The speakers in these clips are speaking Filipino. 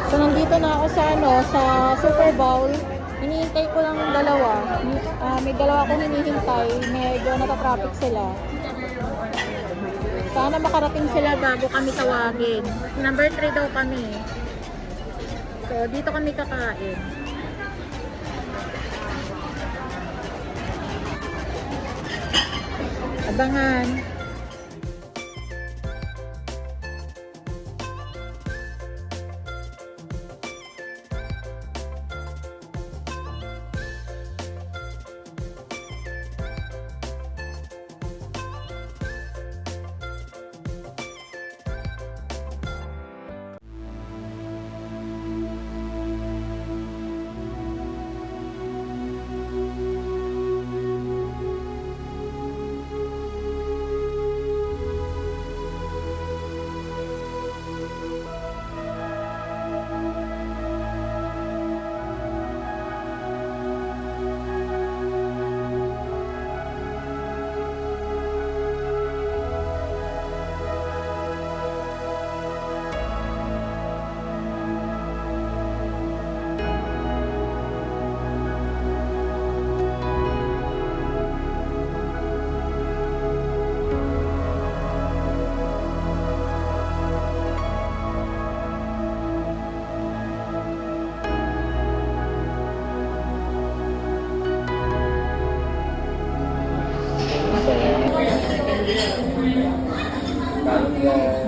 So, nandito na ako sa, sa Super Bowl. Hinihintay ko lang dalawa. May dalawa akong hinihintay. Medyo natatraffic sila. Sana makarating sila bago kami tawagin. Number 3 daw kami. So, dito kami kakain. Abangan.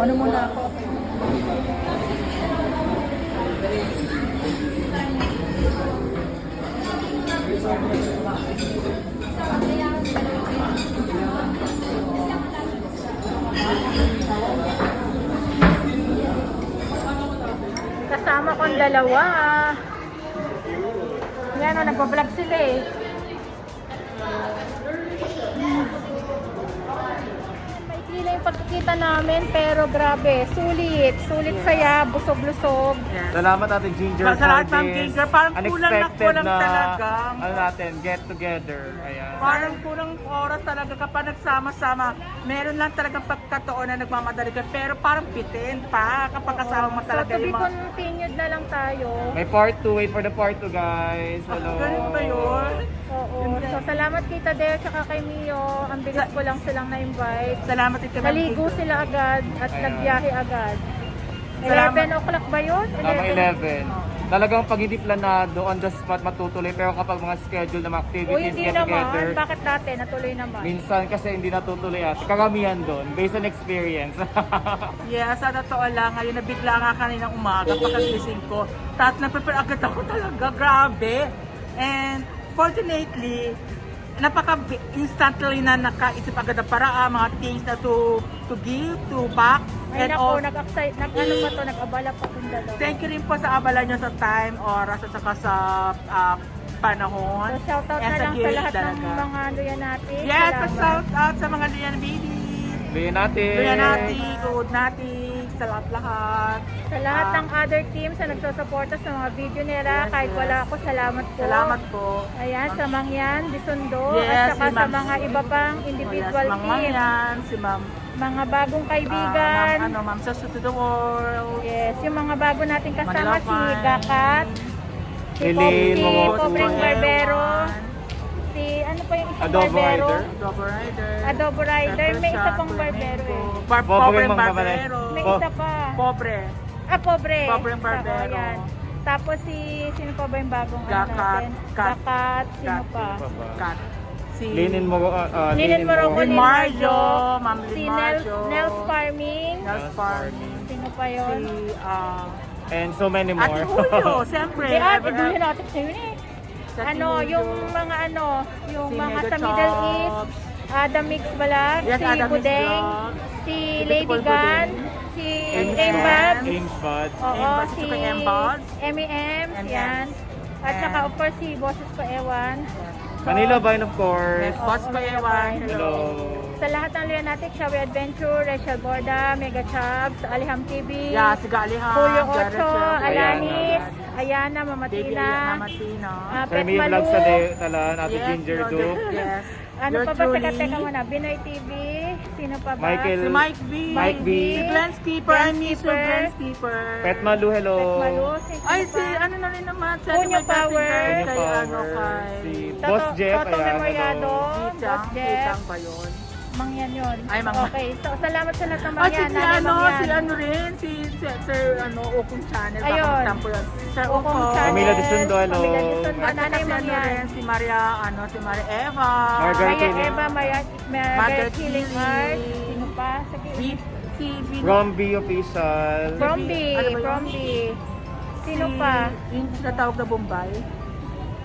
Ano muna ako? Kasama kong dalawa. Yan o, nagpa-vlog sila eh. Maikli yung pagkikita namin, pero grabe, sulit saya, busog-lusog. Yes. Salamat Ate Ginger. Sa lahat ng Ginger, parang kulang na kulang talaga. Ano natin, get together. Ayan. Parang kulang oras talaga kapag nagsama-sama. Meron lang talagang pagkataon na nagmamadali ka, pero parang bitin pa kapag kasama mo talaga So, to be yung mga... continued na lang tayo. May part 2, wait for the part 2 guys. Hello. Ganun ba yun? Oo. So, salamat kita Del, tsaka kay Mio. Ang bilis ko lang silang na-invite. Salamat ito. Naligo sila agad at Ayan. nagbiyahe agad. Salamat. 11 o'clock ba yun? Tama 11. Talagang pag hindi planado, on the spot matutuloy. Pero kapag mga schedule na mga O activities, hindi get naman. together, Bakit dati? Natuloy naman. minsan kasi hindi natutuloy at karamihan doon, based on experience. Yeah, sa totoo lang, ngayon nabigla nga kaninang umaga pagkagising ko. Tapos nag-prepare agad ako talaga, grabe. And fortunately, napaka-instantly na nakaisip agad ang paraan, mga things na to give, to back. Ay And nako, all. nag-abala pa itong dalawa. Thank you rin po sa abala nyo sa time, oras, at saka sa panahon. So, shoutout And na sa lang sa gift lahat ng talaga. mga luya natin. Yes, Salamat. shout-out sa mga Luyan Baby. Luyan natin. Luyan natin, good natin, sa lahat-lahat. Sa lahat ng other teams na nagsusuporta sa mga video nila, Yes, kahit yes. wala ako, salamat po. Salamat po. Ayan, sa Mangyan, Bisundo, Yes, at saka si sa Ma'am- mga iba pang individual Mang team. yan, si Ma'am. Mga bagong kaibigan. Ma'am Sasu to the world. Yes, yung mga bago nating kasama, si Manila Gakat, si Eileen, si mga Pobreng Ewan. Barbero, si ano pa yung isang Adobo Barbero? Rider. Adobo Rider. Adobo Rider, may isa pang Barbero eh. Pobre Pobreng mga Barbero. May Po- isa pa. Pobre. Pobre. Pobreng Oo, Barbero. yan. Tapos sino pa ba yung bagong ano Gakat, natin? Kat. Gakat, sino Kat. pa? Kat. Si Linin mo, Linin Morogo, Lin Lin Marjo, Ma'am Si Lin Marjo. Nels Farming. Nels Farming. Sino pa yun? Si and so many Ate more. Julio, siyempre. Di duhin natin sa yun eh. Sa Ano, Julio. yung mga yung Si mga Mega sa Middle East, Chops. Adam Mix Balag, Yes, si Adam Mix Budeng, Vlog. si Si Lady Beautiful Gun, Budeng. si Amy Aimbad, Ann. Ames Bud. oo, Aimbad, si saka Aimbad. M.E.M. yan. At And- saka of course si Boses ko Ewan. Manila Vine of course. Yes, Boss Oo, Payawan. Hello. Sa lahat ng Luya natin, Shawi Adventure, Rachel Borda, Mega Chubs, Aliham TV, Yeah, si Galiham. Julio Jared Ocho, Sher. Alanis, Ayan. Ayana, Mama Baby Tina. Mama Tina. Pet Remy Malu. vlog sa Tala, Ate Ginger Lord, Do. Yes. Ano Your pa ba? truly, Teka muna. Binoy TV. Sino pa ba? Michael. Si Mike B. Mike B. Si Glenn Skipper. I miss you, Skipper. Glenn Skipper. Pet Malu, hello. Pet Malu. Sino Ay, pa? si ano na rin naman. Si Punyo Ate May Power. Girl, Punyo kay ano, Power. kay... Si Boss Jeff, Toto ayan, Memoriado. hello. Boss Kitang, Jeff. kitang ba yun? Mangyan yun. Ay, Mangyan. Okay. So, salamat sa lahat ng At mangyan. si Nanay ano, Mangyan. si ano rin, si Sir ano, Okong Channel. Ayun. Baka magtampo yun. Sir Okong Okong. Channel. Camila Disundo, hello. Camila Disundo. At saka Nanay si ano Mangyan. rin, si Maria, ano, si Maria Eva. Margaret. Maya Eva, Margaret Margaret Healing Healing. Art. Sino pa? Sige. Si Vin. Romby Official. Bromby. Ano ba yun? Bromby. Sino pa? Yung natawag na Bombay.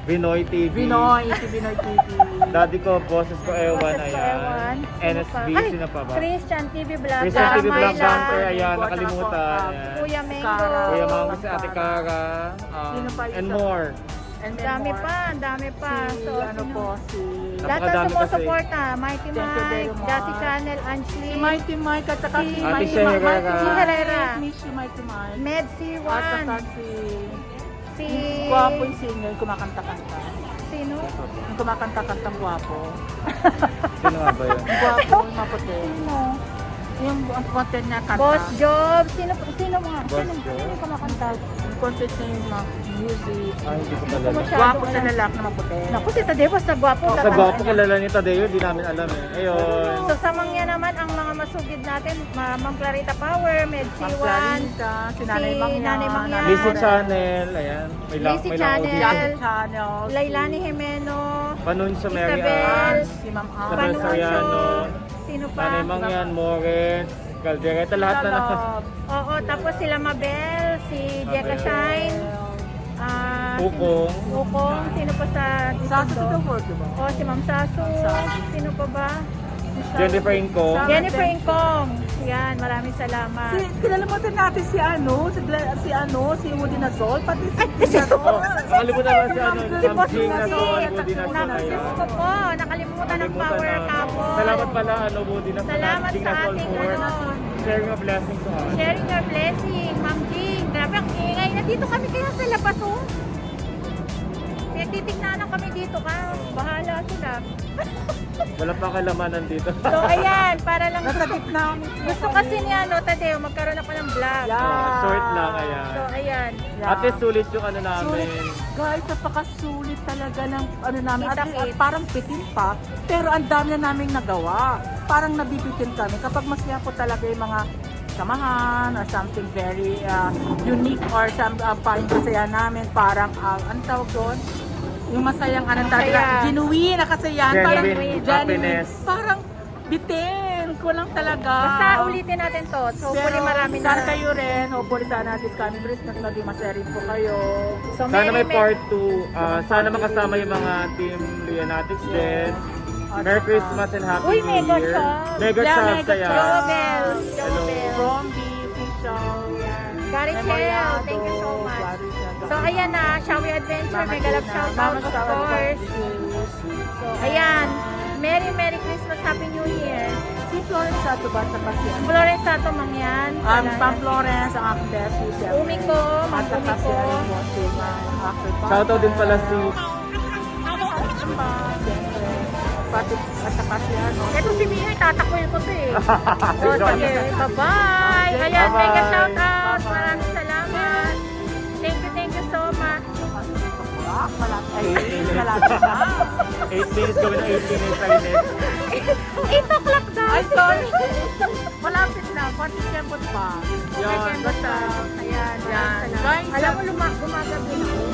Binoy TV. Binoy, si Binoy TV. Daddy ko, boses ko ewan, Boses ko ayan. ewan. Sino NSB, pa? Ay, sino pa ba? Christian TV Vlog. Christian TV Vlog Carmela. Banter, ayan, nakalimutan. Ayan. Kuya Mengo. Kara. Kuya Mango, si Ate Kara, Sino pa and isa? more. And Ang then dami more. pa, ang dami pa. Si, So, ano sino? po, si... Lahat na Napakadami sumusuporta. Mighty Thank you very Mike, much. Jassy Channel, Angeline, Si Mighty Mike at saka Si si Ate Mighty Shea Mike. Herrera. Mighty Si Herrera. Miss si Mighty Mike. Med At C1, saka si... si... Guwapo yung singer, yung kumakanta-kanta. Sino? Yung kumakanta-kanta guwapo. Sino nga ba yun? Yung guwapo, yung maputi. Sino? Yung ang content niya kanta. Boss Job. Sino mga? Boss Sino Job. yung kumakanta? Yung content niya yung mga music. Ay, hindi ko pala. Masyado Guwapo sa alam. lalaki na maputi. Naku, si Tadeo, basta gwapo. Sa tatandaan gwapo niya. kilala ni Tadeo, di namin alam eh. Ayun. So sa mangya naman, ang mga masugid natin, Ma'am Clarita Power, Med Ma'am C1, Clarita, si Nanay si Mangyan. Nanay Mangyan. Lizzy Channel, ayan. May lang, Lizzy may lang Channel. audio. Jacket Channel. Lailani Jimeno, Panuncio Mary Isabel. Ann. Si Ma'am Ann. Isabel Panuso, Soriano. sino pa? Nanay Mangyan, Moritz, Caldereta, lahat na nasa. Oo, tapos sila Mabel, si Jeka Mabel. Shine, Ukong. Ukong, sino pa sa Sa to Disundo? the world, diba? Oh, si Ma'am Sasu, sino pa ba? Jennifer Inco. Jennifer Incong. Yan, maraming salamat. Kilala mo din natin si ano, si Woody Nasol, pati si Oh, nakalimutan ba si ano? Si Boss Samjing na to, Lucy. Woody na sa Diyos ko po, nakalimutan ng power couple. Salamat pala, ano, Woody na sa Salamat Samjing sa na ating for ano, sharing a blessing to us. sharing your blessing, Ma'am Jing. Grabe ang ingay. Nandito kami kaya sa labas, oh. Pinagtitignanan kami dito ka. Bahala sila. Wala pa kalamanan dito. So, ayan, para lang Nasa gitna. gusto kasi niya, no, Tadeo, magkaroon ako ng vlog. Yeah. Short lang, ayan. So, ayan. At least sulit yung ano namin. Guys, napakasulit talaga ng ano namin. Kita-kit. At parang pitin pa, pero ang dami na naming nagawa. Parang nabibitin kami. Kapag masaya po talaga yung mga samahan or something very unique or some parang masaya namin. Parang, ang tawag doon, yung masayang ano Masaya. talaga, genuine na kasayahan. Parang Genuine happiness. Parang bitin ko lang talaga. Basta ulitin natin to. So, hopefully marami na. sana kayo rin. Hopefully sana this coming Christmas maging masaya rin po kayo. So, Sana may Merry- part 2. Sana makasama yung mga team Leonatics din. Merry Christmas and Happy Uy, New mega Year. shop. Mega Yeah, shop mega saya. shop. Jobel. Hello. Jobel. From the official. Gary Chel, thank you so much. So, ayan na, Shawi Adventure, mega love shoutout, of course. So, ayan. Merry Christmas, Happy New Year. Si Florence Sato ba sa kasi Florence Sato Mangyan. Pang Florence, ang aking bestie siya. Umiko, Mang At saka si Umiko. ano mo, si actor pa. Shoutout din pala si Pati at saka si ano. Ito si Mia, tatakoy ko to eh. So, John. sige, bye-bye. Ayan, Bye-bye. mega shoutout. Maraming salamat. Thank you so much. Malapit na. 8 minutes gawin ng 8 minutes sa init. 8 o'clock daw. Ay, sorry. Malapit na. Konti siyempre pa. Yan. Basta. Ayan, Yan. salamat. Guys, Alam mo, gumagabi na ako.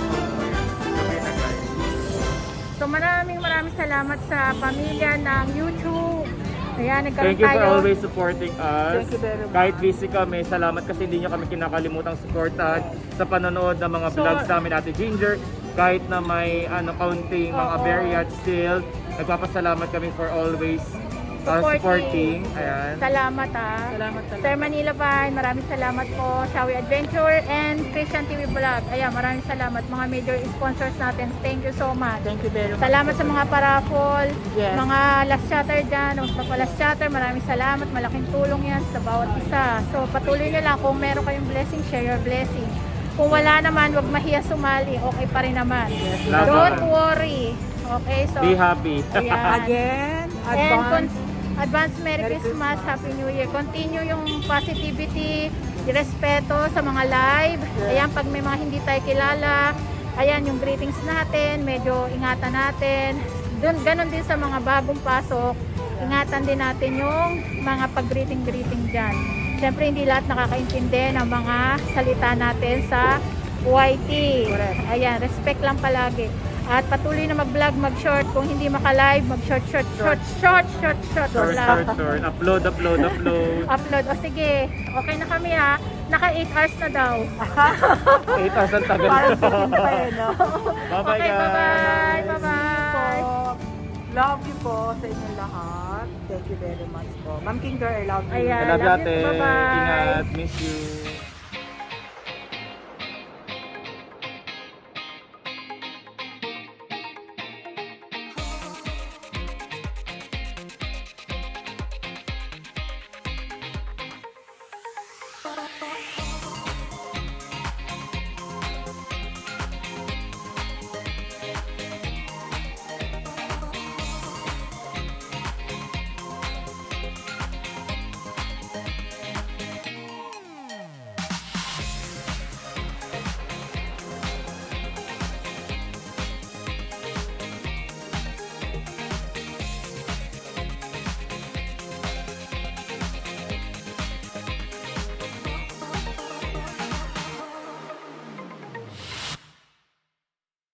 So maraming salamat sa pamilya ng YouTube. Ayan, nagkaroon Thank you for tayo. always supporting us. Thank you very much. Kahit busy kami, salamat kasi hindi nyo kami kinakalimutang supportan sa panonood ng mga So, vlogs namin Ate Ginger. Kahit na may kaunting mga Oo. barriers still, nagpapasalamat kami for always supporting. Ayan. Salamat Salamat talaga. Sir Manila Vine, maraming salamat po. Shawi Adventure and Christian TV Vlog. Ayan, maraming salamat. Mga major sponsors natin. Thank you so much. Thank you very much. Salamat sa mga paraffol, Yes. mga last chatter dyan, mga last chatter, maraming salamat. Malaking tulong yan sa bawat isa. So patuloy nyo lang kung meron kayong blessing, share your blessing. Kung wala naman, wag mahiya sumali. Okay pa rin naman. Laban. Don't worry. Okay, so Be happy. ayan. Again, And advance. advance Merry Christmas, Happy New Year. Continue yung positivity, respeto sa mga live. Ayan, pag may mga hindi tayo kilala, ayan yung greetings natin, medyo ingatan natin. Ganon din sa mga bagong pasok, ingatan din natin yung mga pag-greeting dyan. Siyempre, hindi lahat nakakaintindi ng mga salita natin sa YT. Ayan, respect lang palagi. At patuloy na mag-vlog, mag-short. Kung hindi maka-live, mag-short lang. Short. Upload. Upload. O sige, okay na kami ha. Naka 8 hours na daw. 8 hours ang tagal. Parang bitin pa eh, no? Bye-bye, Okay, guys. bye-bye. Love you po sa inyo lahat. Thank you very much po. Ma'am King Girl, I love you. Ayan. I love you, Love you. ate. Bye-bye. Ingat. Miss you.